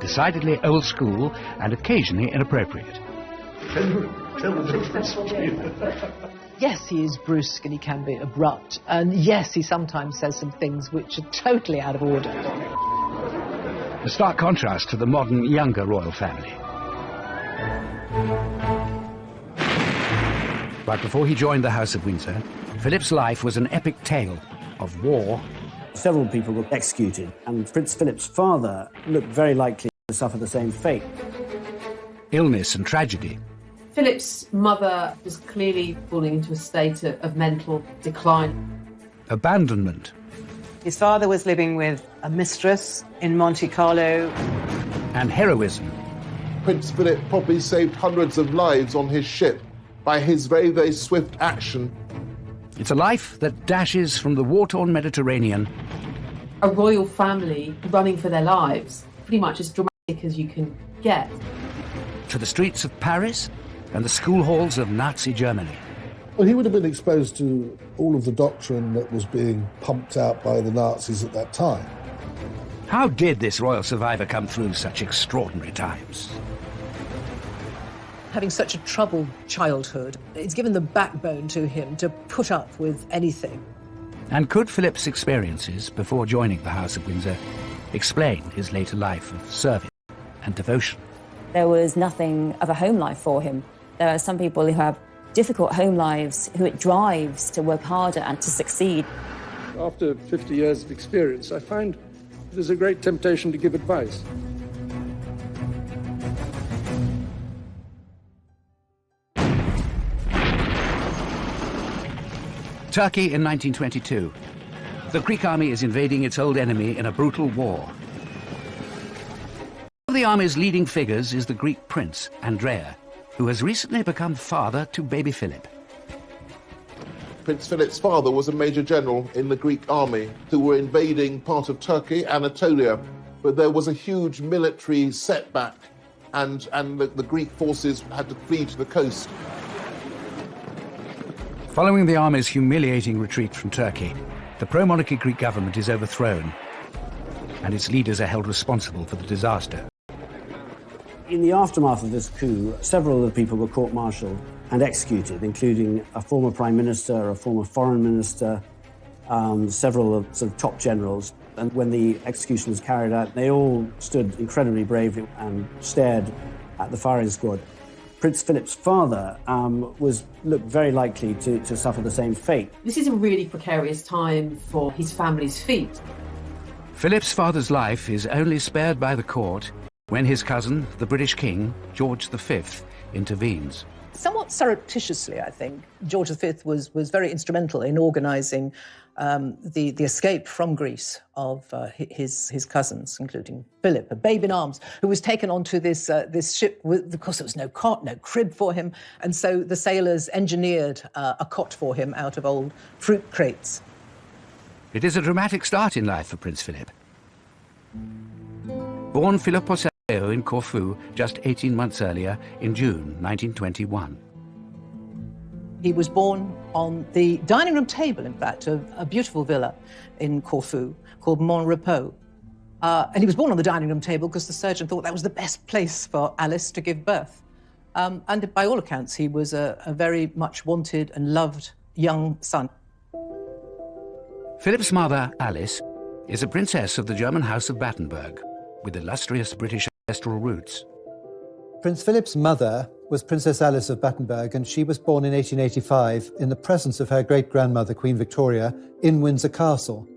decidedly old school and occasionally inappropriate. Yes, he is brusque and he can be abrupt, and yes, he sometimes says some things which are totally out of order. A stark contrast to the modern, younger royal family. But before he joined the House of Windsor, Philip's life was an epic tale of war. Several people were executed, and Prince Philip's father looked very likely to suffer the same fate. Illness and tragedy. Philip's mother was clearly falling into a state of mental decline. Abandonment. His father was living with a mistress in Monte Carlo. And heroism. Prince Philip probably saved hundreds of lives on his ship by his very, very swift action. It's a life that dashes from the war-torn Mediterranean. A royal family running for their lives, pretty much as dramatic as you can get. To the streets of Paris and the school halls of Nazi Germany. Well, he would have been exposed to all of the doctrine that was being pumped out by the Nazis at that time. How did this royal survivor come through such extraordinary times? Having such a troubled childhood, it's given the backbone to him to put up with anything. And could Philip's experiences before joining the House of Windsor explain his later life of service and devotion? There was nothing of a home life for him. There are some people who have difficult home lives who it drives to work harder and to succeed. After 50 years of experience, I find there's a great temptation to give advice. Turkey in 1922. The Greek army is invading its old enemy in a brutal war. One of the army's leading figures is the Greek prince, Andrea, who has recently become father to baby Philip. Prince Philip's father was a major general in the Greek army who were invading part of Turkey, Anatolia, but there was a huge military setback and the Greek forces had to flee to the coast. Following the army's humiliating retreat from Turkey, the pro-monarchy Greek government is overthrown, and its leaders are held responsible for the disaster. In the aftermath of this coup, several of the people were court-martialed and executed, including a former prime minister, a former foreign minister, several of sort of top generals. And when the execution was carried out, they all stood incredibly bravely and stared at the firing squad. Prince Philip's father looked very likely to suffer the same fate. This is a really precarious time for his family's feet. Philip's father's life is only spared by the court when his cousin, the British King, George V, intervenes. Somewhat surreptitiously, I think, George V was very instrumental in organising the escape from Greece of his cousins, including Philip, a babe in arms, who was taken onto this ship because there was no cot, no crib for him, and so the sailors engineered a cot for him out of old fruit crates. It is a dramatic start in life for Prince Philip. Born Philippouseo in Corfu just 18 months earlier in June 1921. He was born on the dining room table, in fact, of a beautiful villa in Corfu called Mont Repos. And he was born on the dining room table because the surgeon thought that was the best place for Alice to give birth. And by all accounts, he was a very much wanted and loved young son. Philip's mother, Alice, is a princess of the German House of Battenberg, with illustrious British ancestral roots. Prince Philip's mother was Princess Alice of Battenberg, and she was born in 1885 in the presence of her great-grandmother, Queen Victoria, in Windsor Castle.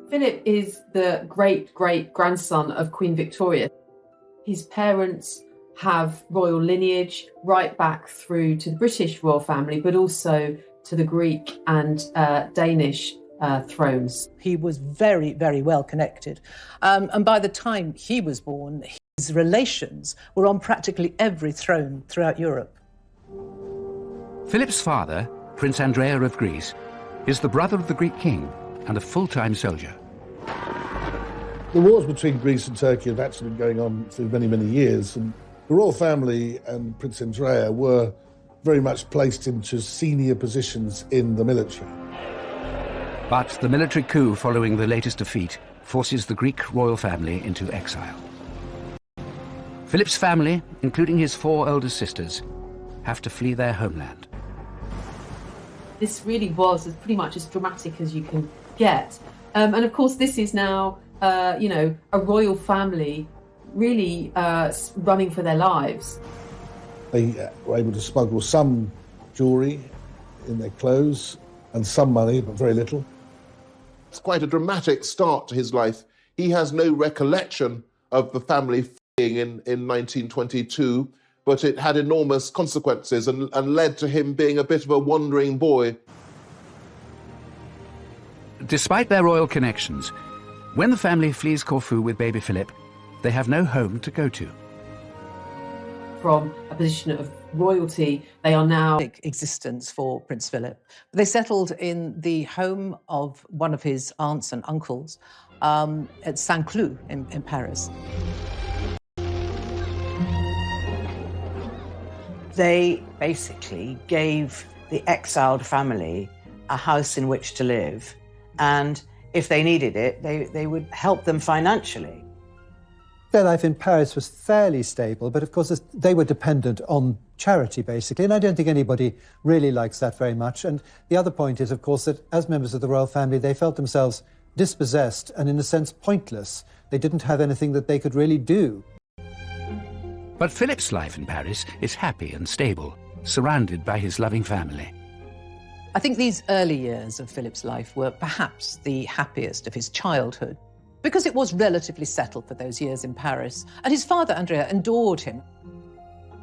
Philip is the great-great-grandson of Queen Victoria. His parents have royal lineage right back through to the British royal family, but also to the Greek and Danish thrones. He was very, very well connected. And by the time he was born, his relations were on practically every throne throughout Europe. Philip's father, Prince Andrea of Greece, is the brother of the Greek king and a full-time soldier. The wars between Greece and Turkey have actually been going on for many, many years, and the royal family and Prince Andrea were very much placed into senior positions in the military. But the military coup following the latest defeat forces the Greek royal family into exile. Philip's family, including his 4 older sisters, have to flee their homeland. This really was pretty much as dramatic as you can get. And of course, this is now, a royal family really running for their lives. They were able to smuggle some jewellery in their clothes and some money, but very little. It's quite a dramatic start to his life. He has no recollection of the family fleeing in 1922, but it had enormous consequences and led to him being a bit of a wandering boy. Despite their royal connections, when the family flees Corfu with baby Philip, they have no home to go to. From a position of royalty, they are now... existence for Prince Philip. They settled in the home of one of his aunts and uncles at Saint-Cloud in Paris. They basically gave the exiled family a house in which to live, and if they needed it, they would help them financially. Their life in Paris was fairly stable, but of course they were dependent on charity, basically, and I don't think anybody really likes that very much. And the other point is, of course, that as members of the royal family, they felt themselves dispossessed and, in a sense, pointless. They didn't have anything that they could really do. But Philip's life in Paris is happy and stable, surrounded by his loving family. I think these early years of Philip's life were perhaps the happiest of his childhood, because it was relatively settled for those years in Paris, and his father, Andrea, adored him.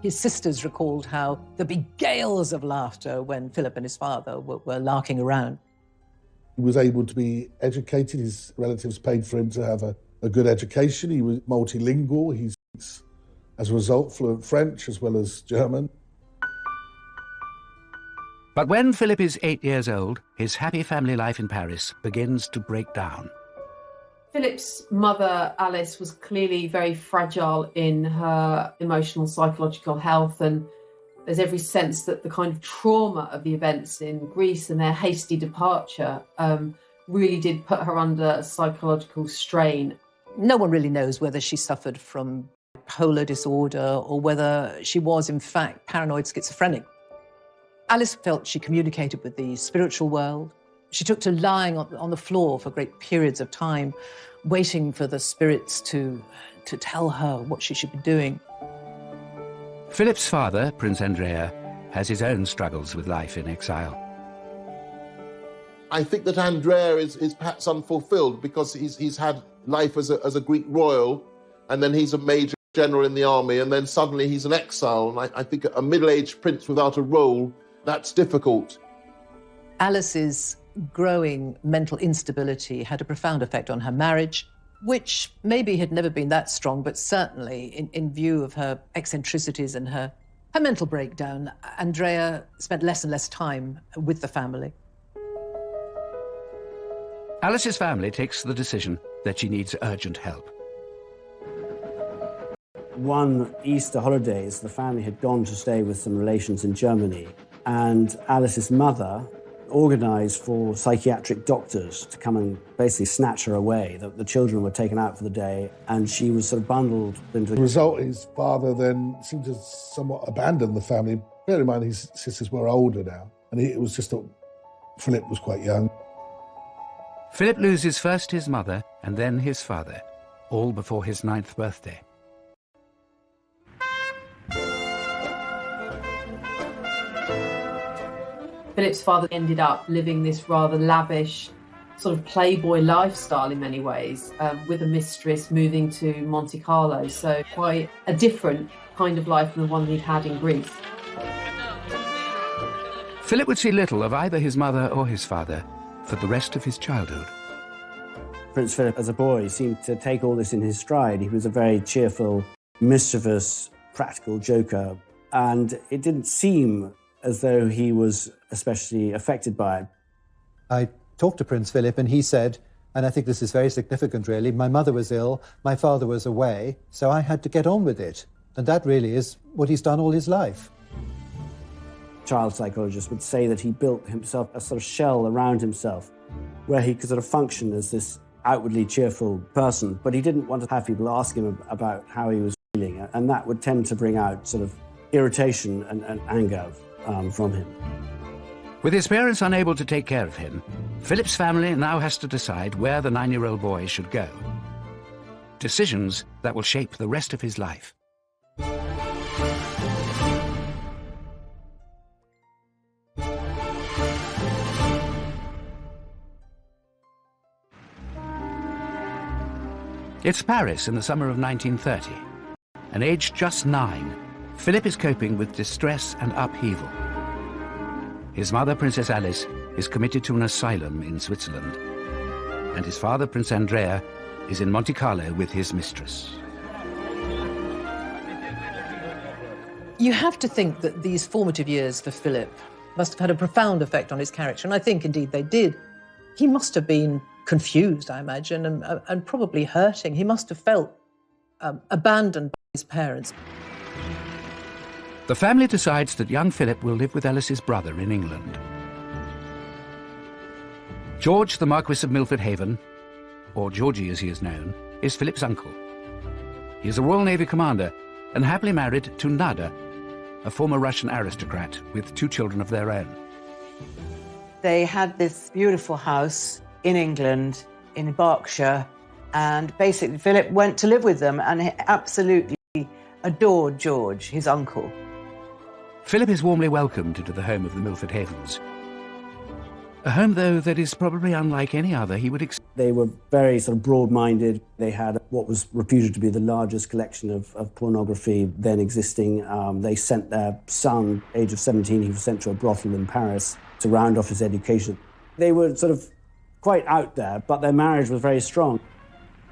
His sisters recalled how there'd be gales of laughter when Philip and his father were larking around. He was able to be educated. His relatives paid for him to have a good education. He was multilingual. He speaks, as a result, fluent French as well as German. But when Philip is 8 years old, his happy family life in Paris begins to break down. Philip's mother, Alice, was clearly very fragile in her emotional, psychological health, and there's every sense that the kind of trauma of the events in Greece and their hasty departure really did put her under psychological strain. No one really knows whether she suffered from bipolar disorder or whether she was, in fact, paranoid schizophrenic. Alice felt she communicated with the spiritual world. She took to lying on the floor for great periods of time, waiting for the spirits to tell her what she should be doing. Philip's father, Prince Andrea, has his own struggles with life in exile. I think that Andrea is perhaps unfulfilled because he's had life as a Greek royal, and then he's a major general in the army, and then suddenly he's an exile. And I think a middle-aged prince without a role, that's difficult. Alice's growing mental instability had a profound effect on her marriage, which maybe had never been that strong, but certainly in view of her eccentricities and her mental breakdown, Andrea spent less and less time with the family. Alice's family takes the decision that she needs urgent help. One Easter holidays, the family had gone to stay with some relations in Germany, and Alice's mother organised for psychiatric doctors to come and basically snatch her away. The children were taken out for the day, and she was sort of bundled into... The result, his father then seemed to somewhat abandon the family. Bear in mind, his sisters were older now, and it was just that Philip was quite young. Philip loses first his mother and then his father, all before his 9th birthday. Philip's father ended up living this rather lavish sort of playboy lifestyle in many ways, with a mistress, moving to Monte Carlo, so quite a different kind of life than the one he'd had in Greece. Philip would see little of either his mother or his father for the rest of his childhood. Prince Philip, as a boy, seemed to take all this in his stride. He was a very cheerful, mischievous, practical joker, and it didn't seem as though he was especially affected by it. I talked to Prince Philip and he said, and I think this is very significant really, my mother was ill, my father was away, so I had to get on with it. And that really is what he's done all his life. Child psychologists would say that he built himself a sort of shell around himself where he could sort of function as this outwardly cheerful person, but he didn't want to have people ask him about how he was feeling. feeling, and that would tend to bring out sort of irritation and anger from him. With his parents unable to take care of him, Philip's family now has to decide where the 9-year-old boy should go. Decisions that will shape the rest of his life. It's Paris in the summer of 1930, and aged just 9, Philip is coping with distress and upheaval. His mother, Princess Alice, is committed to an asylum in Switzerland, and his father, Prince Andrea, is in Monte Carlo with his mistress. You have to think that these formative years for Philip must have had a profound effect on his character, and I think indeed they did. He must have been confused, I imagine, and probably hurting. He must have felt abandoned by his parents. The family decides that young Philip will live with Alice's brother in England. George, the Marquis of Milford Haven, or Georgie as he is known, is Philip's uncle. He is a Royal Navy commander and happily married to Nada, a former Russian aristocrat with 2 children of their own. They had this beautiful house in England, in Berkshire, and basically Philip went to live with them and he absolutely adored George, his uncle. Philip is warmly welcomed into the home of the Milford Havens. A home, though, that is probably unlike any other he would expect. They were very sort of broad-minded. They had what was reputed to be the largest collection of pornography then existing. They sent their son, age of 17, he was sent to a brothel in Paris to round off his education. They were sort of quite out there, but their marriage was very strong.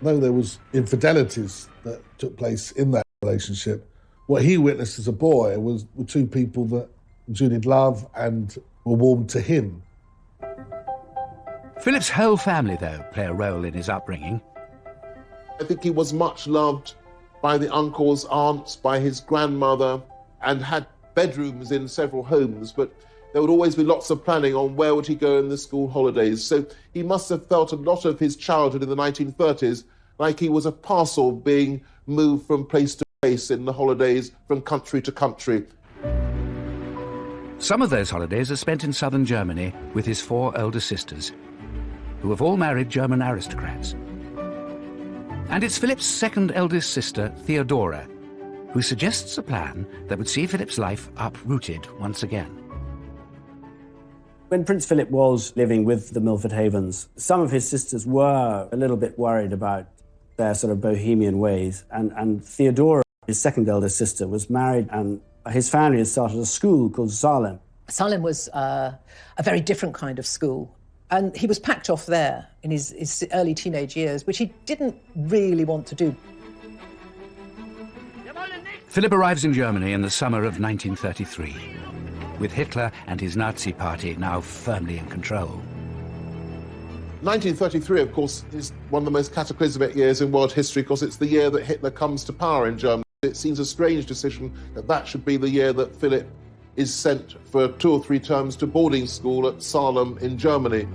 Though there was infidelities that took place in that relationship, what he witnessed as a boy were 2 people that enjoyed love and were warm to him. Philip's whole family, though, play a role in his upbringing. I think he was much loved by the uncles, aunts, by his grandmother, and had bedrooms in several homes, but there would always be lots of planning on where would he go in the school holidays. So he must have felt a lot of his childhood in the 1930s like he was a parcel being moved from place to place in the holidays, from country to country. Some of those holidays are spent in southern Germany with his 4 elder sisters, who have all married German aristocrats. And it's Philip's second eldest sister, Theodora, who suggests a plan that would see Philip's life uprooted once again. When Prince Philip was living with the Milford Havens, some of his sisters were a little bit worried about their sort of bohemian ways, and Theodora, his second eldest sister, was married, and his family had started a school called Salem. Salem was a very different kind of school, and he was packed off there in his early teenage years, which he didn't really want to do. Philip arrives in Germany in the summer of 1933, with Hitler and his Nazi party now firmly in control. 1933, of course, is one of the most cataclysmic years in world history because it's the year that Hitler comes to power in Germany. It seems a strange decision that should be the year that Philip is sent for 2 or 3 terms to boarding school at Salem in Germany.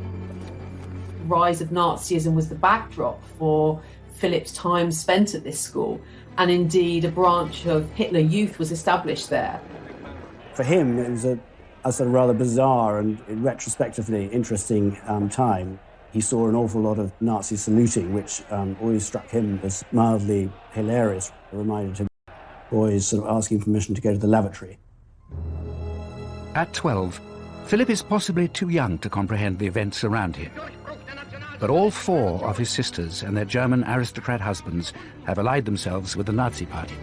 The rise of Nazism was the backdrop for Philip's time spent at this school, and indeed a branch of Hitler Youth was established there. For him, it was a sort of rather bizarre and retrospectively interesting time. He saw an awful lot of Nazi saluting, which always struck him as mildly hilarious. It reminded him of boys sort of asking permission to go to the lavatory. At 12, Philip is possibly too young to comprehend the events around him. But all 4 of his sisters and their German aristocrat husbands have allied themselves with the Nazi party.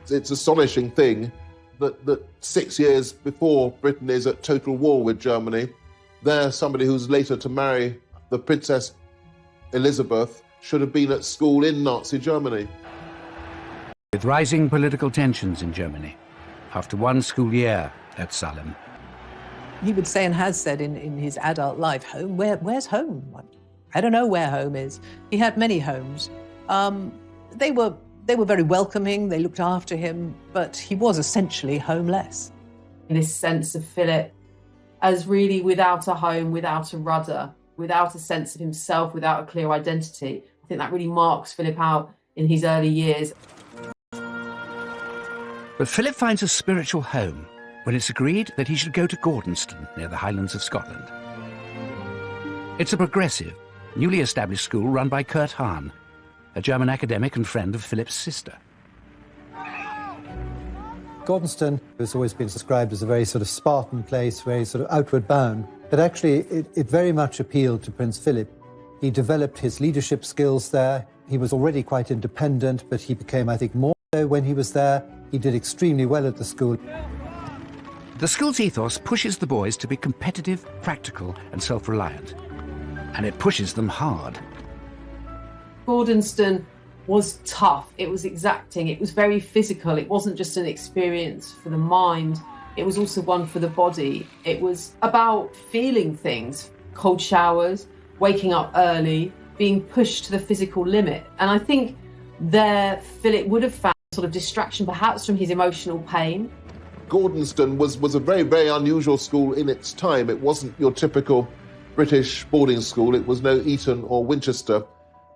It's an astonishing thing that 6 years before Britain is at total war with Germany, there's somebody who's later to marry the Princess Elizabeth should have been at school in Nazi Germany. With rising political tensions in Germany, after 1 school year at Salem. He would say, and has said in his adult life, home, where's home? I don't know where home is. He had many homes. They were very welcoming, they looked after him, but he was essentially homeless. This sense of Philip as really without a home, without a rudder, without a sense of himself, without a clear identity. I think that really marks Philip out in his early years. But Philip finds a spiritual home when it's agreed that he should go to Gordonston, near the Highlands of Scotland. It's a progressive, newly established school run by Kurt Hahn, a German academic and friend of Philip's sister. Gordonston has always been described as a very sort of Spartan place, very sort of outward bound. But actually, it very much appealed to Prince Philip. He developed his leadership skills there. He was already quite independent, but he became, I think, more so when he was there. He did extremely well at the school. The school's ethos pushes the boys to be competitive, practical, and self-reliant. And it pushes them hard. Gordonston was tough, it was exacting, it was very physical. It wasn't just an experience for the mind, it was also one for the body. It was about feeling things, cold showers, waking up early, being pushed to the physical limit. And I think there Philip would have found sort of distraction perhaps from his emotional pain. Gordonston was a very, very unusual school in its time. It wasn't your typical British boarding school. It was no Eton or Winchester.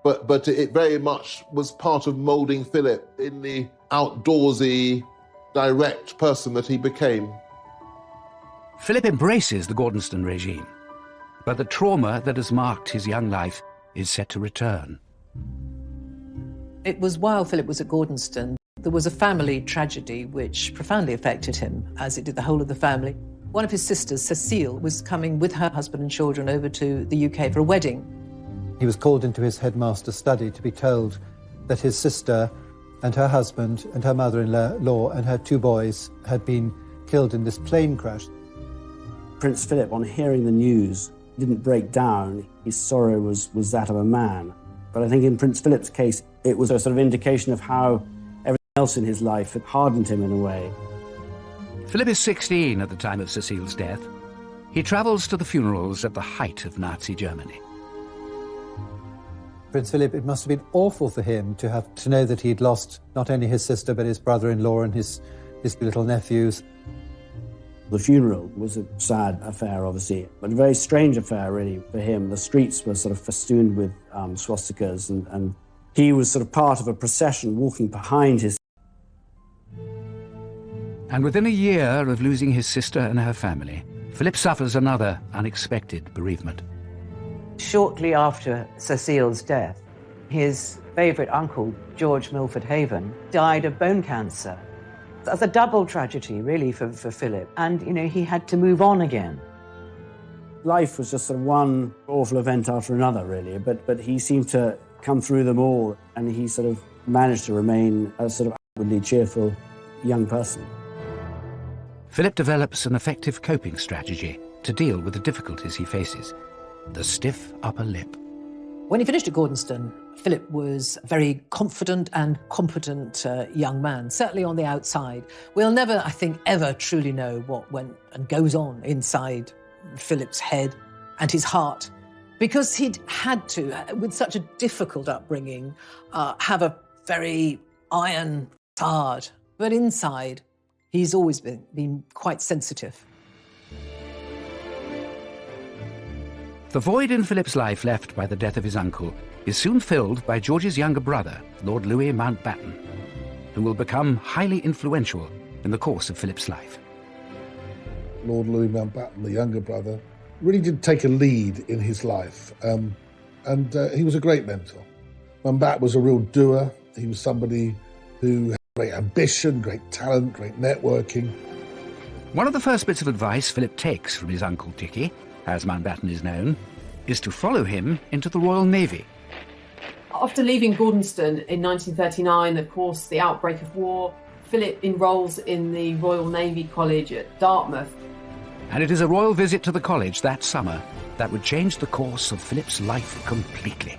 But it very much was part of moulding Philip in the outdoorsy, direct person that he became. Philip embraces the Gordonston regime, but the trauma that has marked his young life is set to return. It was while Philip was at Gordonston, there was a family tragedy which profoundly affected him, as it did the whole of the family. One of his sisters, Cecile, was coming with her husband and children over to the UK for a wedding. He was called into his headmaster's study to be told that his sister and her husband and her mother-in-law and her 2 boys had been killed in this plane crash. Prince Philip, on hearing the news, didn't break down. His sorrow was that of a man. But I think in Prince Philip's case, it was a sort of indication of how everything else in his life had hardened him in a way. Philip is 16 at the time of Cecile's death. He travels to the funerals at the height of Nazi Germany. Prince Philip, it must have been awful for him to know that he'd lost not only his sister, but his brother-in-law and his little nephews. The funeral was a sad affair, obviously, but a very strange affair, really, for him. The streets were sort of festooned with swastikas, and he was sort of part of a procession walking behind his. And within a year of losing his sister and her family, Philip suffers another unexpected bereavement. Shortly after Cecile's death, his favourite uncle, George Milford Haven, died of bone cancer. That's a double tragedy, really, for Philip. And, he had to move on again. Life was just sort of one awful event after another, really, but he seemed to come through them all, and he sort of managed to remain a sort of outwardly cheerful young person. Philip develops an effective coping strategy to deal with the difficulties he faces. The stiff upper lip. When he finished at Gordonston, Philip was a very confident and competent young man, certainly on the outside. We'll never, I think, ever truly know what went and goes on inside Philip's head and his heart, because he'd had to, with such a difficult upbringing, have a very iron facade. But inside, he's always been quite sensitive. The void in Philip's life left by the death of his uncle is soon filled by George's younger brother, Lord Louis Mountbatten, who will become highly influential in the course of Philip's life. Lord Louis Mountbatten, the younger brother, really did take a lead in his life, and he was a great mentor. Mountbatten was a real doer. He was somebody who had great ambition, great talent, great networking. One of the first bits of advice Philip takes from his uncle Dickie, as Mountbatten is known, is to follow him into the Royal Navy. After leaving Gordonston in 1939, of course, the outbreak of war, Philip enrolls in the Royal Navy College at Dartmouth. And it is a royal visit to the college that summer that would change the course of Philip's life completely.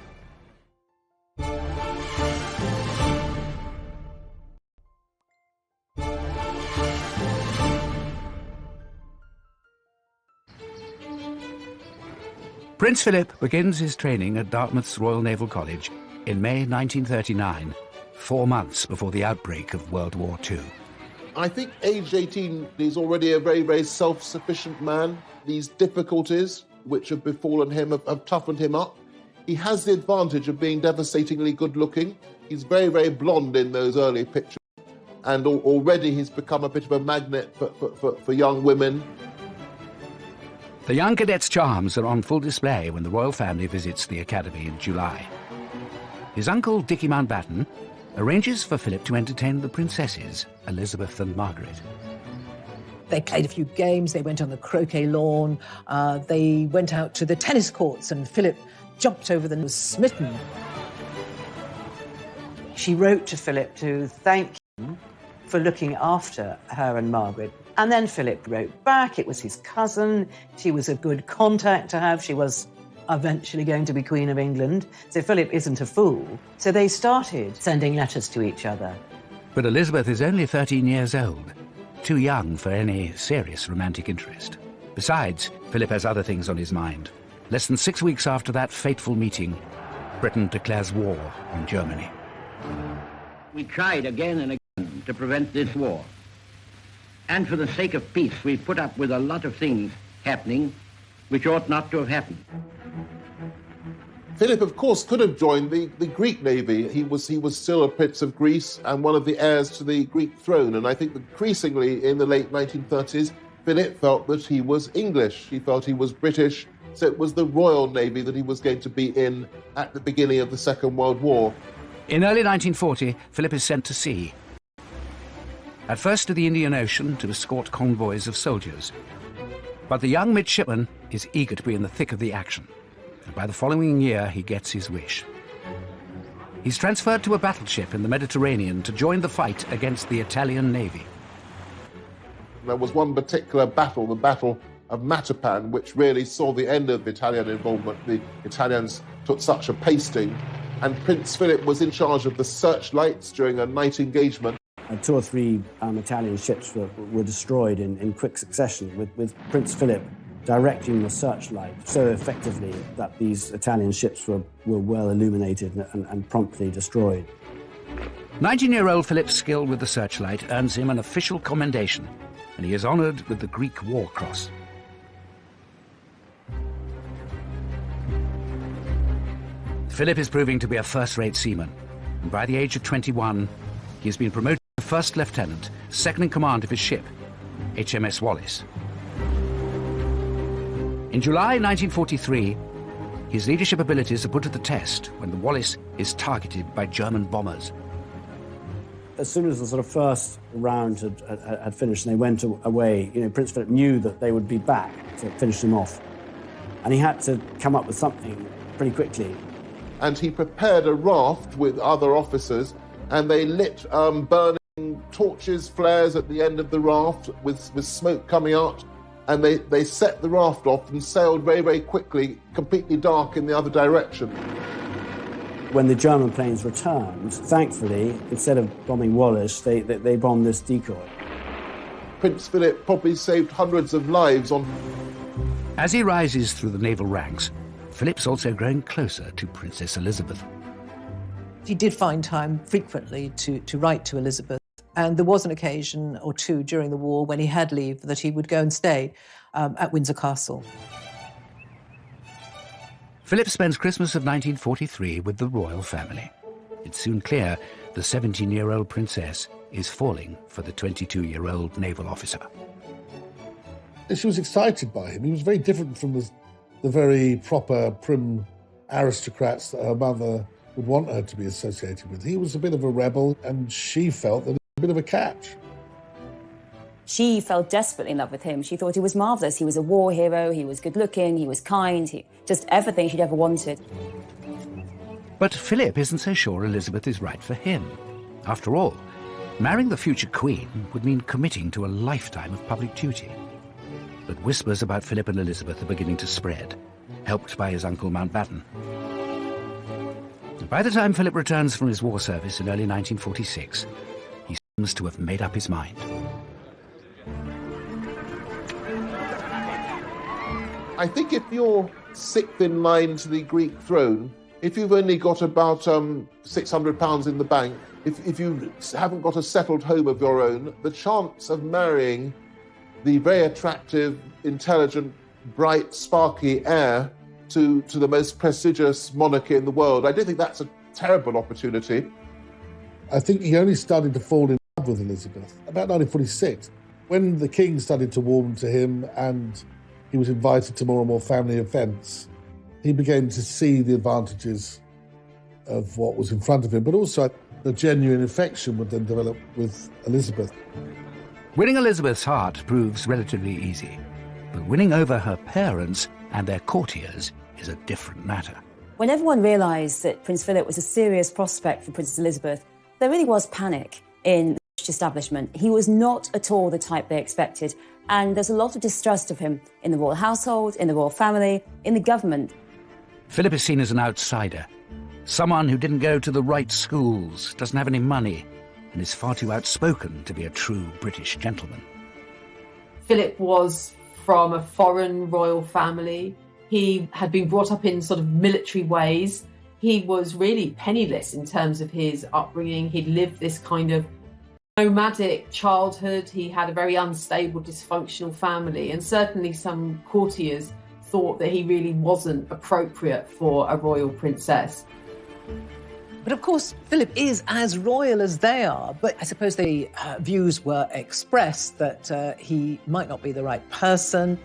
Prince Philip begins his training at Dartmouth's Royal Naval College in May 1939, 4 months before the outbreak of World War II. I think aged 18, he's already a very, very self-sufficient man. These difficulties which have befallen him have toughened him up. He has the advantage of being devastatingly good-looking. He's very, very blonde in those early pictures. and already he's become a bit of a magnet for young women. The young cadet's charms are on full display when the royal family visits the academy in July. His uncle, Dickie Mountbatten, arranges for Philip to entertain the princesses, Elizabeth and Margaret. They played a few games, they went on the croquet lawn, they went out to the tennis courts, and Philip jumped over them and was smitten. She wrote to Philip to thank him for looking after her and Margaret. And then Philip wrote back. It was his cousin. She was a good contact to have. She was eventually going to be Queen of England. So Philip isn't a fool. So they started sending letters to each other. But Elizabeth is only 13 years old, too young for any serious romantic interest. Besides, Philip has other things on his mind. Less than 6 weeks after that fateful meeting, Britain declares war on Germany. We tried again and again to prevent this war. And for the sake of peace, we put up with a lot of things happening which ought not to have happened. Philip, of course, could have joined the Greek navy. He was still a prince of Greece and one of the heirs to the Greek throne. And I think increasingly in the late 1930s, Philip felt that he was English. He felt he was British. So it was the Royal Navy that he was going to be in at the beginning of the Second World War. In early 1940, Philip is sent to sea. At first to the Indian Ocean to escort convoys of soldiers. But the young midshipman is eager to be in the thick of the action. And by the following year, he gets his wish. He's transferred to a battleship in the Mediterranean to join the fight against the Italian Navy. There was one particular battle, the Battle of Matapan, which really saw the end of Italian involvement. The Italians took such a pasting, and Prince Philip was in charge of the searchlights during a night engagement. 2 or 3 Italian ships were destroyed in quick succession, with Prince Philip directing the searchlight so effectively that these Italian ships were well illuminated and promptly destroyed. 19-year-old Philip's skill with the searchlight earns him an official commendation, and he is honoured with the Greek War Cross. Philip is proving to be a first-rate seaman, and by the age of 21, he has been promoted to first lieutenant, second in command of his ship, HMS Wallis. In July 1943, his leadership abilities are put to the test when the Wallis is targeted by German bombers. As soon as the sort of first round had finished and they went away, Prince Philip knew that they would be back to finish him off. And he had to come up with something pretty quickly. And he prepared a raft with other officers, and they lit burning torches, flares at the end of the raft with smoke coming out. And they set the raft off and sailed very, very quickly, completely dark in the other direction. When the German planes returned, thankfully, instead of bombing Wallis, they bombed this decoy. Prince Philip probably saved hundreds of lives on... As he rises through the naval ranks, Philip's also growing closer to Princess Elizabeth. He did find time frequently to write to Elizabeth. And there was an occasion or two during the war when he had leave that he would go and stay at Windsor Castle. Philip spends Christmas of 1943 with the royal family. It's soon clear the 17-year-old princess is falling for the 22-year-old naval officer. She was excited by him. He was very different from the very proper, prim aristocrats that her mother would want her to be associated with. He was a bit of a rebel, and she felt that a bit of a catch. She fell desperately in love with him. She thought he was marvellous. He was a war hero, he was good-looking, he was kind, just everything she'd ever wanted. But Philip isn't so sure Elizabeth is right for him. After all, marrying the future queen would mean committing to a lifetime of public duty. But whispers about Philip and Elizabeth are beginning to spread, helped by his uncle Mountbatten. By the time Philip returns from his war service in early 1946, he seems to have made up his mind. I think if you're sixth in line to the Greek throne, if you've only got about £600 in the bank, if you haven't got a settled home of your own, the chance of marrying the very attractive, intelligent, bright, sparky heir to the most prestigious monarchy in the world, I don't think that's a terrible opportunity. I think he only started to fall in love love with Elizabeth. About 1946, when the king started to warm to him and he was invited to more and more family events, he began to see the advantages of what was in front of him, but also the genuine affection would then develop with Elizabeth. Winning Elizabeth's heart proves relatively easy, but winning over her parents and their courtiers is a different matter. When everyone realised that Prince Philip was a serious prospect for Princess Elizabeth, there really was panic in the British establishment. He was not at all the type they expected, and there's a lot of distrust of him in the royal household, in the royal family, in the government. Philip is seen as an outsider, someone who didn't go to the right schools, doesn't have any money, and is far too outspoken to be a true British gentleman. Philip was from a foreign royal family. He had been brought up in sort of military ways. He was really penniless in terms of his upbringing. He'd lived this kind of nomadic childhood. He had a very unstable, dysfunctional family, and certainly some courtiers thought that he really wasn't appropriate for a royal princess. But of course, Philip is as royal as they are. But I suppose the views were expressed that he might not be the right person.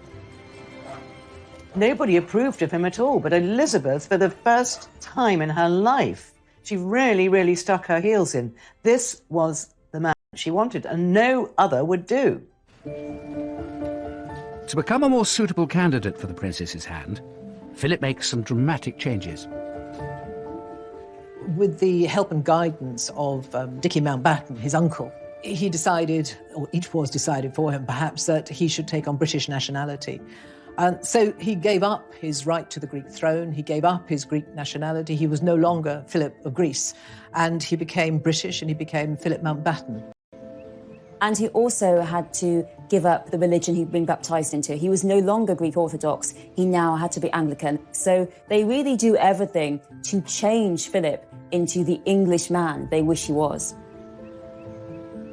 Nobody approved of him at all, but Elizabeth, for the first time in her life, she really, really stuck her heels in. This was the man she wanted, and no other would do. To become a more suitable candidate for the princess's hand, Philip makes some dramatic changes. With the help and guidance of Dickie Mountbatten, his uncle, he decided, or it was decided for him perhaps, that he should take on British nationality. And so he gave up his right to the Greek throne, he gave up his Greek nationality, he was no longer Philip of Greece, and he became British and he became Philip Mountbatten. And he also had to give up the religion he'd been baptised into. He was no longer Greek Orthodox, he now had to be Anglican. So they really do everything to change Philip into the English man they wish he was.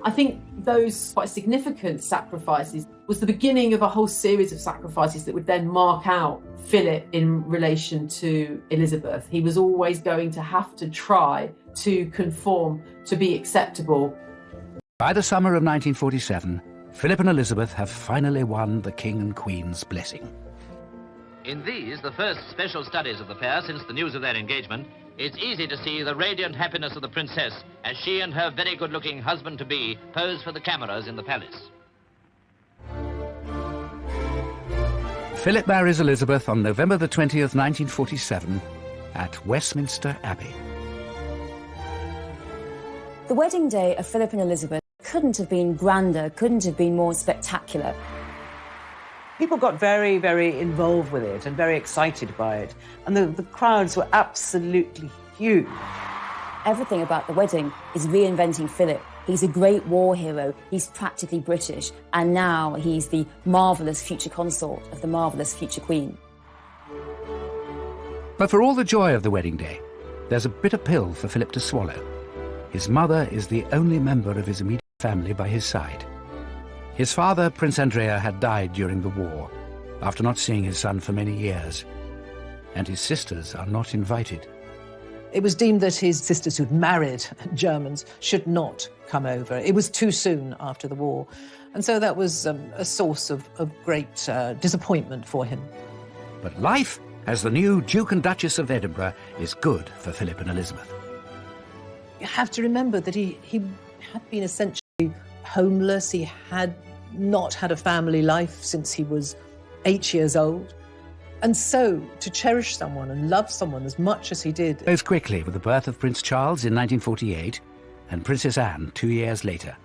I think those quite significant sacrifices was the beginning of a whole series of sacrifices that would then mark out Philip in relation to Elizabeth. He was always going to have to try to conform, to be acceptable. By the summer of 1947, Philip and Elizabeth have finally won the King and Queen's blessing. In these, the first special studies of the pair since the news of their engagement, it's easy to see the radiant happiness of the princess as she and her very good-looking husband-to-be pose for the cameras in the palace. Philip marries Elizabeth on November the 20th, 1947, at Westminster Abbey. The wedding day of Philip and Elizabeth couldn't have been grander, couldn't have been more spectacular. People got very, very involved with it and very excited by it. And the crowds were absolutely huge. Everything about the wedding is reinventing Philip. He's a great war hero, he's practically British, and now he's the marvellous future consort of the marvellous future queen. But for all the joy of the wedding day, there's a bitter pill for Philip to swallow. His mother is the only member of his immediate family by his side. His father, Prince Andrea, had died during the war, after not seeing his son for many years, and his sisters are not invited. It was deemed that his sisters who'd married Germans should not come over. It was too soon after the war, and so that was a source of great disappointment for him. But life as the new Duke and Duchess of Edinburgh is good for Philip and Elizabeth. You have to remember that he had been essentially homeless. He had not had a family life since he was 8 years old. And so, to cherish someone and love someone as much as he did... Goes quickly with the birth of Prince Charles in 1948 and Princess Anne 2 years later.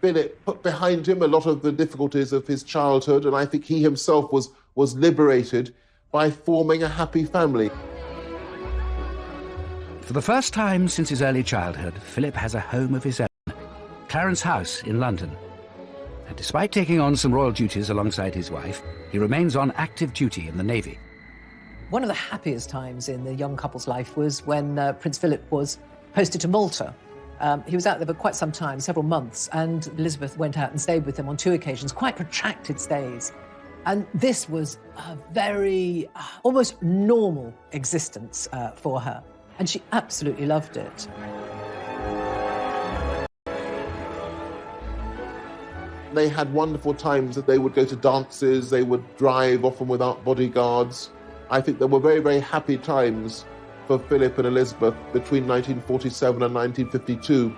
Philip put behind him a lot of the difficulties of his childhood, and I think he himself was liberated by forming a happy family. For the first time since his early childhood, Philip has a home of his own, Clarence House in London. And despite taking on some royal duties alongside his wife, he remains on active duty in the Navy. One of the happiest times in the young couple's life was when Prince Philip was posted to Malta. He was out there for quite some time, several months, and Elizabeth went out and stayed with him on 2 occasions, quite protracted stays. And this was a very, almost normal existence for her. And she absolutely loved it. They had wonderful times that they would go to dances, they would drive, often without bodyguards. I think there were very, very happy times for Philip and Elizabeth between 1947 and 1952.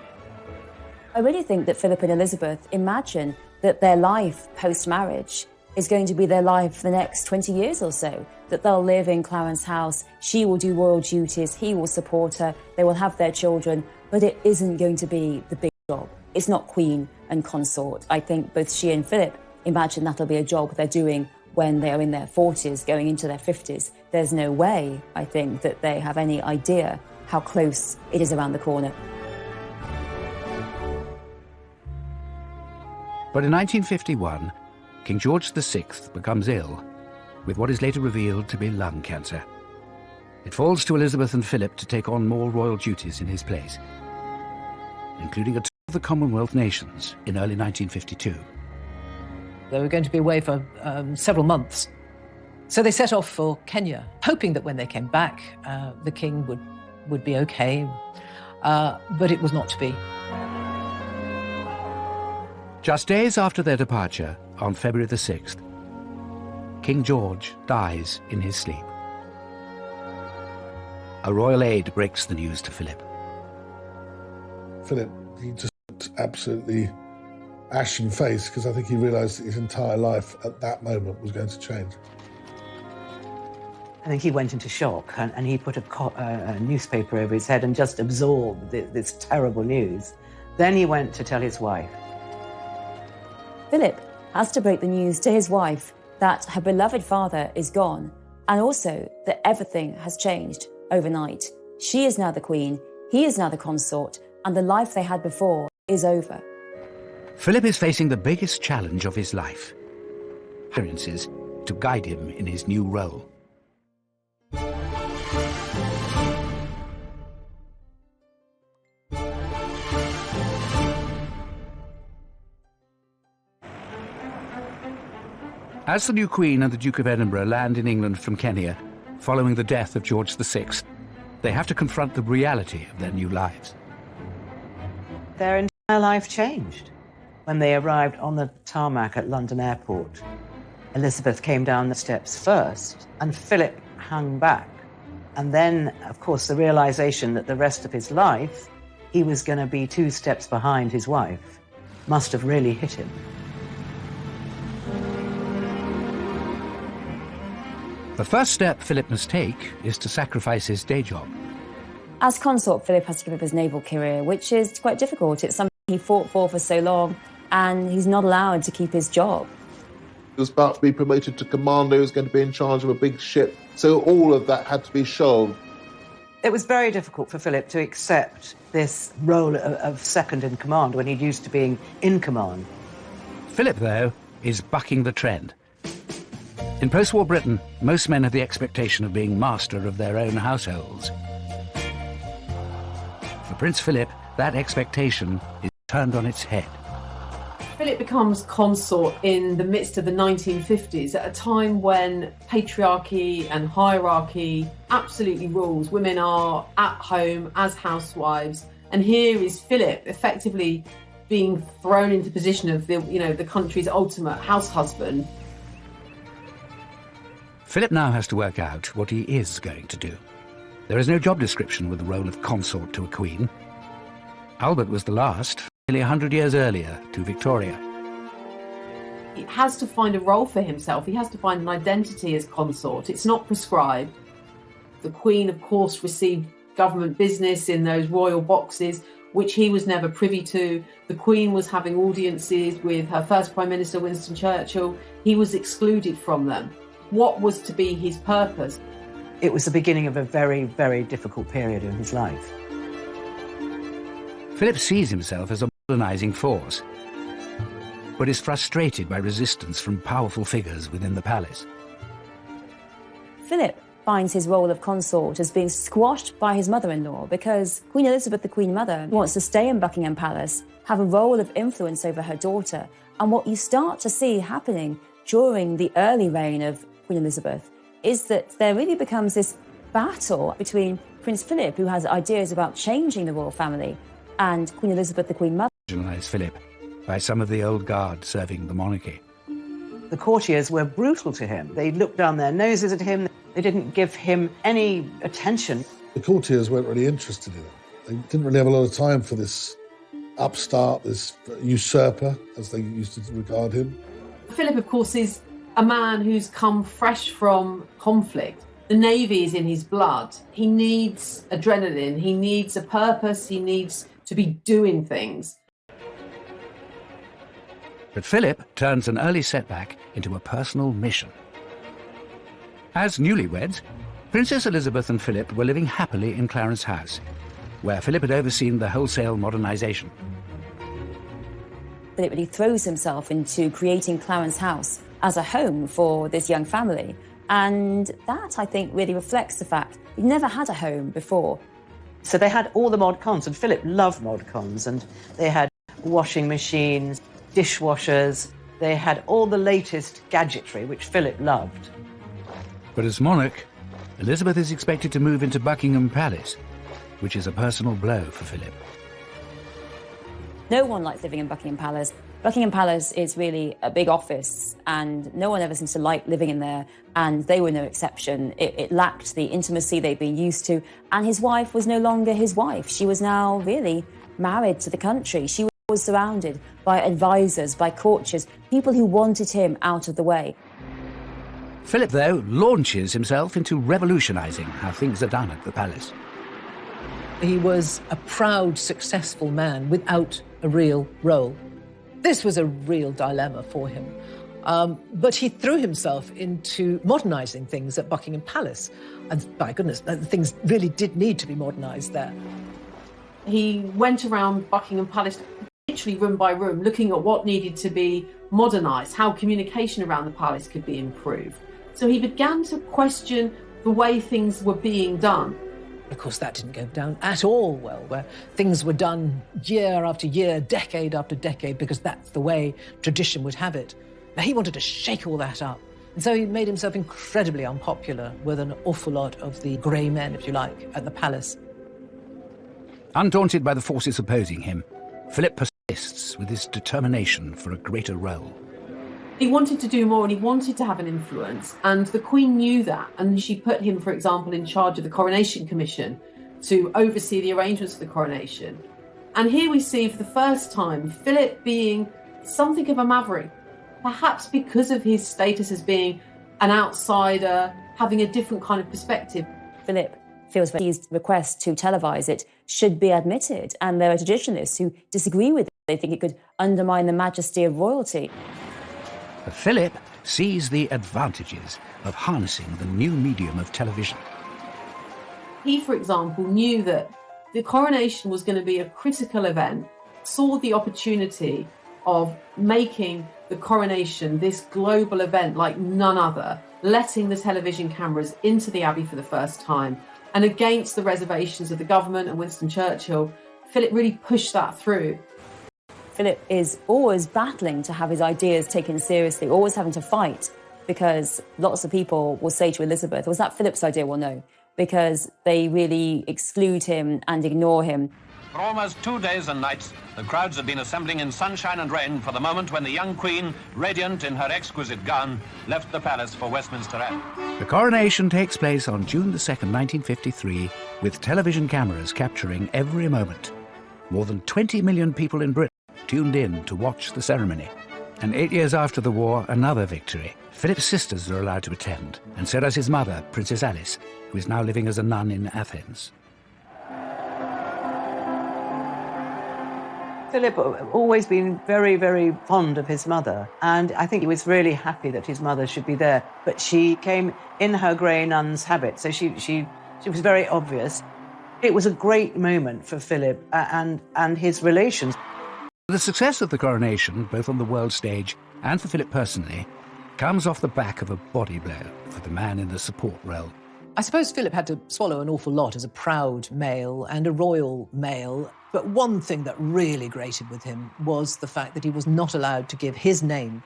I really think that Philip and Elizabeth imagine that their life post-marriage is going to be their life for the next 20 years or so, that they'll live in Clarence House, she will do royal duties, he will support her, they will have their children, but it isn't going to be the big job. It's not queen and consort. I think both she and Philip imagine that'll be a job they're doing when they are in their 40s, going into their 50s. There's no way, I think, that they have any idea how close it is around the corner. But in 1951, King George VI becomes ill with what is later revealed to be lung cancer. It falls to Elizabeth and Philip to take on more royal duties in his place, including a tour of the Commonwealth nations in early 1952. They were going to be away for several months. So they set off for Kenya, hoping that when they came back, the king would be okay. But it was not to be. Just days after their departure, on February the 6th, King George dies in his sleep. A royal aide breaks the news to Philip. Philip, he just looked absolutely ashen-faced because I think he realised that his entire life at that moment was going to change. I think he went into shock and he put a newspaper over his head and just absorbed this terrible news. Then he went to tell his wife. Philip has to break the news to his wife that her beloved father is gone, and also that everything has changed overnight. She is now the queen, he is now the consort, and the life they had before is over. Philip is facing the biggest challenge of his life. Experiences to guide him in his new role. As the new Queen and the Duke of Edinburgh land in England from Kenya, following the death of George VI, they have to confront the reality of their new lives. Their entire life changed. When they arrived on the tarmac at London Airport, Elizabeth came down the steps first, and Philip hung back. And then, of course, the realization that the rest of his life, he was going to be 2 steps behind his wife, must have really hit him. The first step Philip must take is to sacrifice his day job. As consort, Philip has to give up his naval career, which is quite difficult. It's something he fought for so long, and he's not allowed to keep his job. He was about to be promoted to commander, he was going to be in charge of a big ship, so all of that had to be shelved. It was very difficult for Philip to accept this role of second in command when he'd used to being in command. Philip, though, is bucking the trend. In post-war Britain, most men have the expectation of being master of their own households. For Prince Philip, that expectation is turned on its head. Philip becomes consort in the midst of the 1950s, at a time when patriarchy and hierarchy absolutely rules. Women are at home as housewives, and here is Philip effectively being thrown into position of the country's ultimate house husband. Philip now has to work out what he is going to do. There is no job description with the role of consort to a queen. Albert was the last, nearly 100 years earlier, to Victoria. He has to find a role for himself. He has to find an identity as consort. It's not prescribed. The Queen, of course, received government business in those royal boxes, which he was never privy to. The Queen was having audiences with her first Prime Minister, Winston Churchill. He was excluded from them. What was to be his purpose? It was the beginning of a very, very difficult period in his life. Philip sees himself as a modernising force, but is frustrated by resistance from powerful figures within the palace. Philip finds his role of consort as being squashed by his mother-in-law because Queen Elizabeth, the Queen Mother, wants to stay in Buckingham Palace, have a role of influence over her daughter. And what you start to see happening during the early reign of Queen Elizabeth is that there really becomes this battle between Prince Philip, who has ideas about changing the royal family, and Queen Elizabeth, the Queen Mother. Philip by some of the old guard serving the monarchy. The courtiers were brutal to him. They looked down their noses at him. They didn't give him any attention. The courtiers weren't really interested in him. They didn't really have a lot of time for this upstart, this usurper, as they used to regard him. Philip, of course, is a man who's come fresh from conflict. The Navy is in his blood. He needs adrenaline. He needs a purpose. He needs to be doing things. But Philip turns an early setback into a personal mission. As newlyweds, Princess Elizabeth and Philip were living happily in Clarence House, where Philip had overseen the wholesale modernisation. Philip really throws himself into creating Clarence House as a home for this young family. And that, I think, really reflects the fact he'd never had a home before. So they had all the mod cons, and Philip loved mod cons, and they had washing machines, dishwashers, they had all the latest gadgetry, which Philip loved. But as monarch, Elizabeth is expected to move into Buckingham Palace, which is a personal blow for Philip. No one likes living in Buckingham Palace. Buckingham Palace is really a big office, and no one ever seems to like living in there, and they were no exception. It lacked the intimacy they'd been used to, and his wife was no longer his wife. She was now really married to the country. She was surrounded by advisors, by courtiers, people who wanted him out of the way. Philip, though, launches himself into revolutionising how things are done at the palace. He was a proud, successful man without a real role. This was a real dilemma for him. But he threw himself into modernising things at Buckingham Palace. And by goodness, things really did need to be modernised there. He went around Buckingham Palace, literally room by room, looking at what needed to be modernised, how communication around the palace could be improved. So he began to question the way things were being done. Of course, that didn't go down at all well, where things were done year after year, decade after decade, because that's the way tradition would have it. Now, he wanted to shake all that up. And so he made himself incredibly unpopular with an awful lot of the grey men, if you like, at the palace. Undaunted by the forces opposing him, Philip persists with his determination for a greater role. He wanted to do more, and he wanted to have an influence, and the Queen knew that, and she put him, for example, in charge of the Coronation Commission to oversee the arrangements for the coronation. And here we see for the first time Philip being something of a maverick, perhaps because of his status as being an outsider, having a different kind of perspective. Philip feels that his request to televise it should be admitted, and there are traditionalists who disagree with it. They think it could undermine the majesty of royalty. But Philip sees the advantages of harnessing the new medium of television. He, for example, knew that the coronation was going to be a critical event, saw the opportunity of making the coronation this global event like none other, letting the television cameras into the Abbey for the first time, and against the reservations of the government and Winston Churchill, Philip really pushed that through. Philip is always battling to have his ideas taken seriously, always having to fight, because lots of people will say to Elizabeth, was that Philip's idea? Well, no, because they really exclude him and ignore him. For almost 2 days and nights, the crowds have been assembling in sunshine and rain for the moment when the young Queen, radiant in her exquisite gown, left the palace for Westminster Abbey. The coronation takes place on June the 2nd, 1953, with television cameras capturing every moment. More than 20 million people in Britain tuned in to watch the ceremony. And 8 years after the war, another victory. Philip's sisters are allowed to attend, and so does his mother, Princess Alice, who is now living as a nun in Athens. Philip always been very, very fond of his mother, and I think he was really happy that his mother should be there. But she came in her grey nun's habit, so she was very obvious. It was a great moment for Philip and his relations. The success of the coronation, both on the world stage and for Philip personally, comes off the back of a body blow for the man in the support role. I suppose Philip had to swallow an awful lot as a proud male and a royal male. But one thing that really grated with him was the fact that he was not allowed to give his name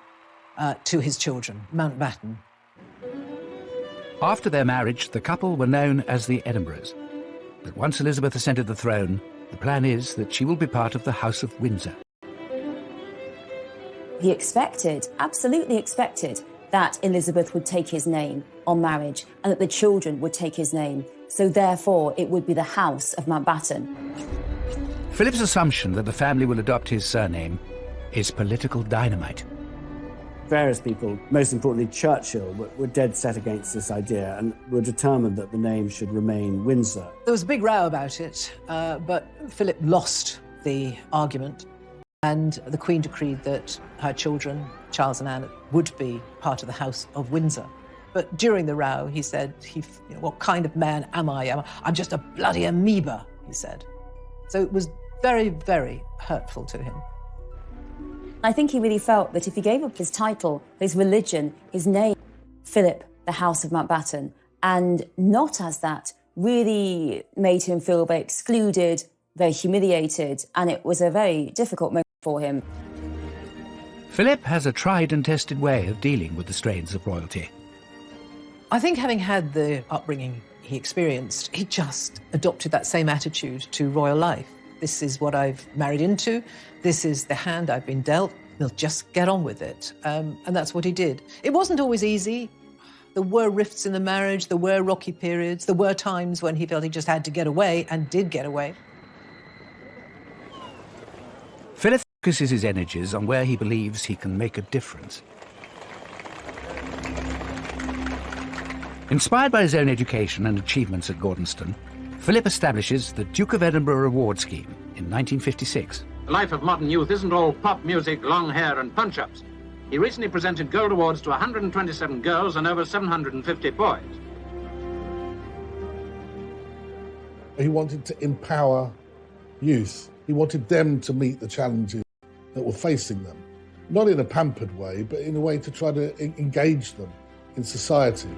to his children, Mountbatten. After their marriage, the couple were known as the Edinburghs. But once Elizabeth ascended the throne, the plan is that she will be part of the House of Windsor. he expected, absolutely expected, that Elizabeth would take his name on marriage and that the children would take his name. So therefore, it would be the House of Mountbatten. Philip's assumption that the family will adopt his surname is political dynamite. Various people, most importantly Churchill, were dead set against this idea and were determined that the name should remain Windsor. There was a big row about it, but Philip lost the argument, and the Queen decreed that her children, Charles and Anne, would be part of the House of Windsor. But during the row, he said, what kind of man am I? I'm just a bloody amoeba, he said. So it was very, very hurtful to him. I think he really felt that if he gave up his title, his religion, his name, Philip, the House of Mountbatten, and not as that, really made him feel very excluded, very humiliated, and it was a very difficult moment for him. Philip has a tried and tested way of dealing with the strains of royalty. I think having had the upbringing he experienced, he just adopted that same attitude to royal life. This is what I've married into. This is the hand I've been dealt. We'll just get on with it. And that's what he did. It wasn't always easy. There were rifts in the marriage. There were rocky periods. There were times when he felt he just had to get away and did get away. Philip focuses his energies on where he believes he can make a difference. Inspired by his own education and achievements at Gordonston, Philip establishes the Duke of Edinburgh Award Scheme in 1956. The life of modern youth isn't all pop music, long hair and punch-ups. He recently presented gold awards to 127 girls and over 750 boys. He wanted to empower youth. He wanted them to meet the challenges that were facing them. Not in a pampered way, but in a way to try to engage them in society.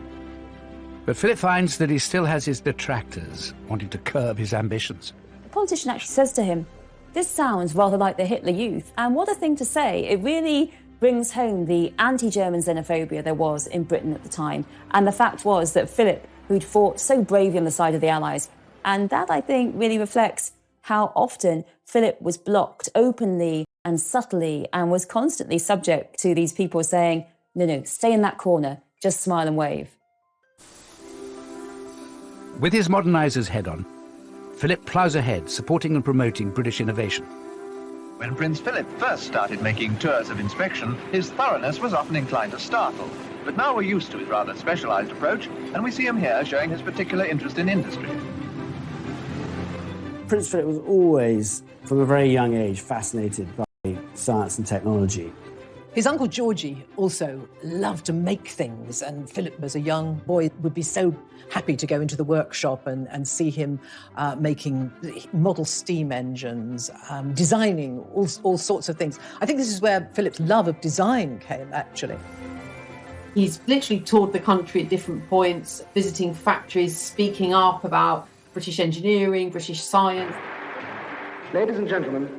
But Philip finds that he still has his detractors wanting to curb his ambitions. The politician actually says to him, "This sounds rather like the Hitler Youth," and what a thing to say. It really brings home the anti-German xenophobia there was in Britain at the time. And the fact was that Philip, who'd fought so bravely on the side of the Allies, and that, I think, really reflects how often Philip was blocked openly and subtly and was constantly subject to these people saying, no, stay in that corner, just smile and wave. With his modernisers head on, Philip ploughs ahead, supporting and promoting British innovation. When Prince Philip first started making tours of inspection, his thoroughness was often inclined to startle. But now we're used to his rather specialised approach, and we see him here showing his particular interest in industry. Prince Philip was always, from a very young age, fascinated by science and technology. His uncle Georgie also loved to make things, and Philip, as a young boy, would be so happy to go into the workshop and see him making model steam engines, designing all sorts of things. I think this is where Philip's love of design came, actually. He's literally toured the country at different points, visiting factories, speaking up about British engineering, British science. Ladies and gentlemen,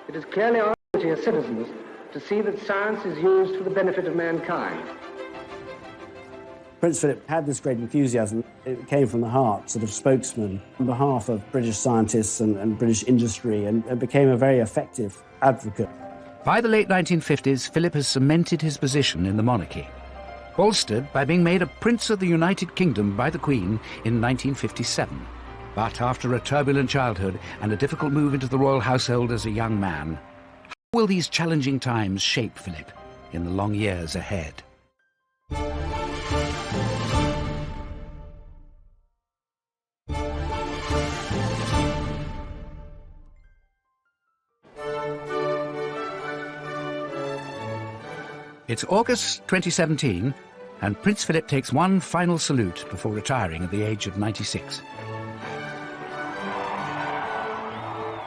it is clearly our duty as citizens to see that science is used for the benefit of mankind. Prince Philip had this great enthusiasm. It came from the heart, sort of spokesman on behalf of British scientists and British industry, and became a very effective advocate. By the late 1950s, Philip has cemented his position in the monarchy, bolstered by being made a Prince of the United Kingdom by the Queen in 1957. But after a turbulent childhood and a difficult move into the royal household as a young man, how will these challenging times shape Philip in the long years ahead? It's August 2017, and Prince Philip takes one final salute before retiring at the age of 96.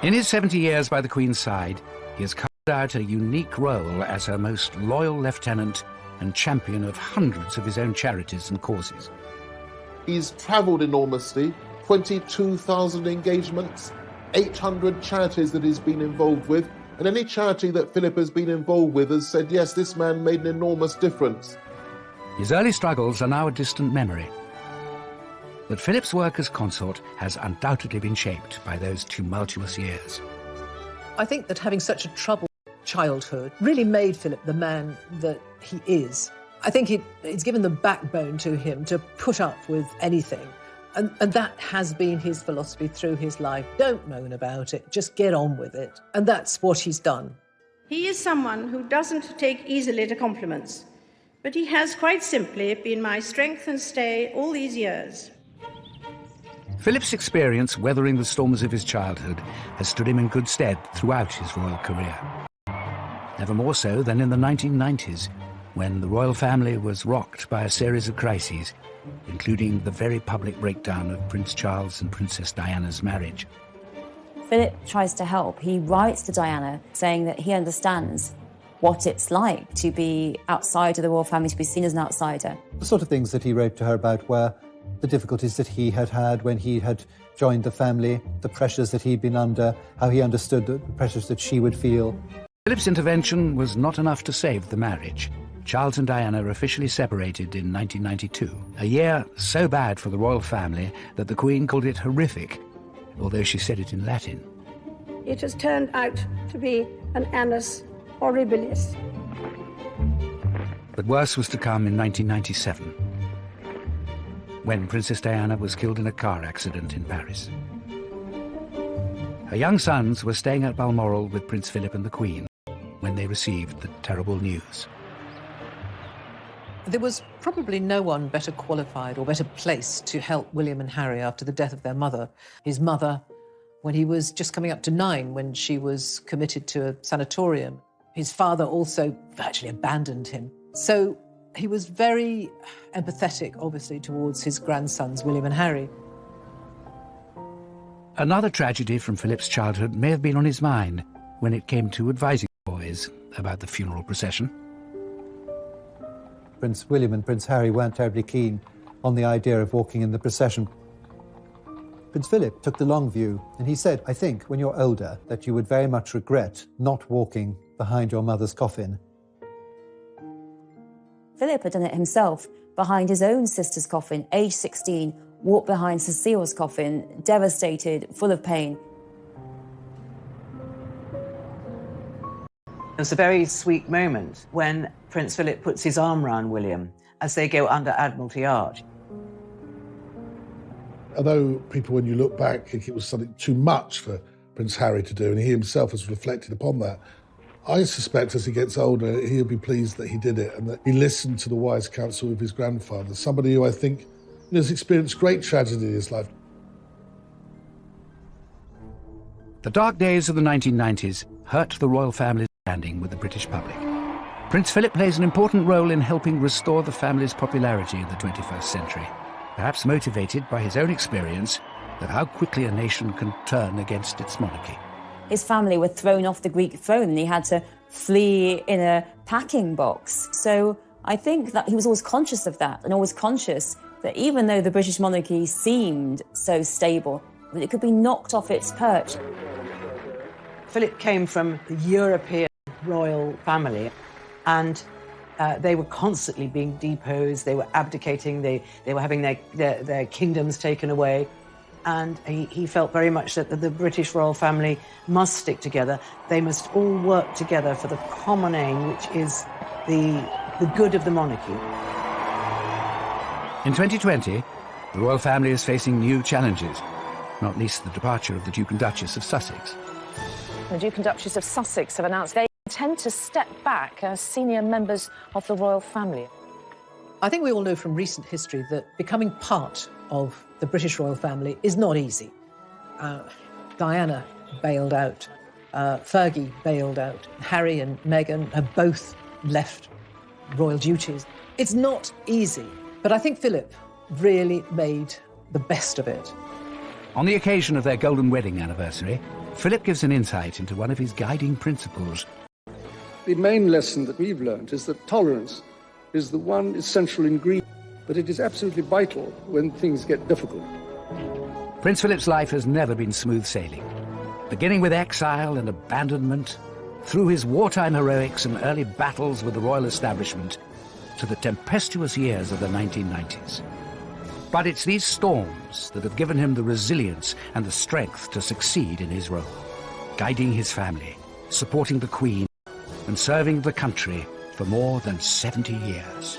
In his 70 years by the Queen's side, he has carved out a unique role as her most loyal lieutenant and champion of hundreds of his own charities and causes. He's travelled enormously, 22,000 engagements, 800 charities that he's been involved with, and any charity that Philip has been involved with has said, yes, this man made an enormous difference. His early struggles are now a distant memory. But Philip's work as consort has undoubtedly been shaped by those tumultuous years. I think that having such a troubled childhood really made Philip the man that he is. I think it's given the backbone to him to put up with anything. And that has been his philosophy through his life. Don't moan about it, just get on with it. And that's what he's done. He is someone who doesn't take easily to compliments, but he has quite simply been my strength and stay all these years. Philip's experience weathering the storms of his childhood has stood him in good stead throughout his royal career. Never more so than in the 1990s, when the royal family was rocked by a series of crises, including the very public breakdown of Prince Charles and Princess Diana's marriage. Philip tries to help. He writes to Diana saying that he understands what it's like to be outside of the royal family, to be seen as an outsider. The sort of things that he wrote to her about were the difficulties that he had had when he had joined the family, the pressures that he'd been under, how he understood the pressures that she would feel. Philip's intervention was not enough to save the marriage. Charles and Diana officially separated in 1992, a year so bad for the royal family that the Queen called it horrific, although she said it in Latin. It has turned out to be an annus horribilis. But worse was to come in 1997, when Princess Diana was killed in a car accident in Paris. Her young sons were staying at Balmoral with Prince Philip and the Queen when they received the terrible news. There was probably no one better qualified or better placed to help William and Harry after the death of their mother. His mother, when he was just coming up to 9, when she was committed to a sanatorium. His father also virtually abandoned him. So he was very empathetic, obviously, towards his grandsons, William and Harry. Another tragedy from Philip's childhood may have been on his mind when it came to advising boys about the funeral procession. Prince William and Prince Harry weren't terribly keen on the idea of walking in the procession. Prince Philip took the long view, and he said, I think, when you're older, that you would very much regret not walking behind your mother's coffin. Philip had done it himself behind his own sister's coffin, aged 16, walked behind Cecile's coffin, devastated, full of pain. It's a very sweet moment when Prince Philip puts his arm round William as they go under Admiralty Arch. Although people, when you look back, think it was something too much for Prince Harry to do, and he himself has reflected upon that, I suspect as he gets older, he'll be pleased that he did it and that he listened to the wise counsel of his grandfather, somebody who I think has experienced great tragedy in his life. The dark days of the 1990s hurt the royal family's standing with the British public. Prince Philip plays an important role in helping restore the family's popularity in the 21st century, perhaps motivated by his own experience of how quickly a nation can turn against its monarchy. His family were thrown off the Greek throne and he had to flee in a packing box. So I think that he was always conscious of that and always conscious that even though the British monarchy seemed so stable, that it could be knocked off its perch. Philip came from the European royal family, and they were constantly being deposed, they were abdicating, they were having their kingdoms taken away. And he felt very much that the British royal family must stick together. They must all work together for the common aim, which is the good of the monarchy. In 2020, the royal family is facing new challenges, not least the departure of the Duke and Duchess of Sussex. The Duke and Duchess of Sussex have announced they intend to step back as senior members of the royal family. I think we all know from recent history that becoming part of the British royal family is not easy. Diana bailed out, Fergie bailed out, Harry and Meghan have both left royal duties. It's not easy, but I think Philip really made the best of it. On the occasion of their golden wedding anniversary, Philip gives an insight into one of his guiding principles. The main lesson that we've learned is that tolerance is the one essential ingredient, but it is absolutely vital when things get difficult. Prince Philip's life has never been smooth sailing. Beginning with exile and abandonment, through his wartime heroics and early battles with the royal establishment, to the tempestuous years of the 1990s. But it's these storms that have given him the resilience and the strength to succeed in his role, guiding his family, supporting the Queen, and serving the country for more than 70 years.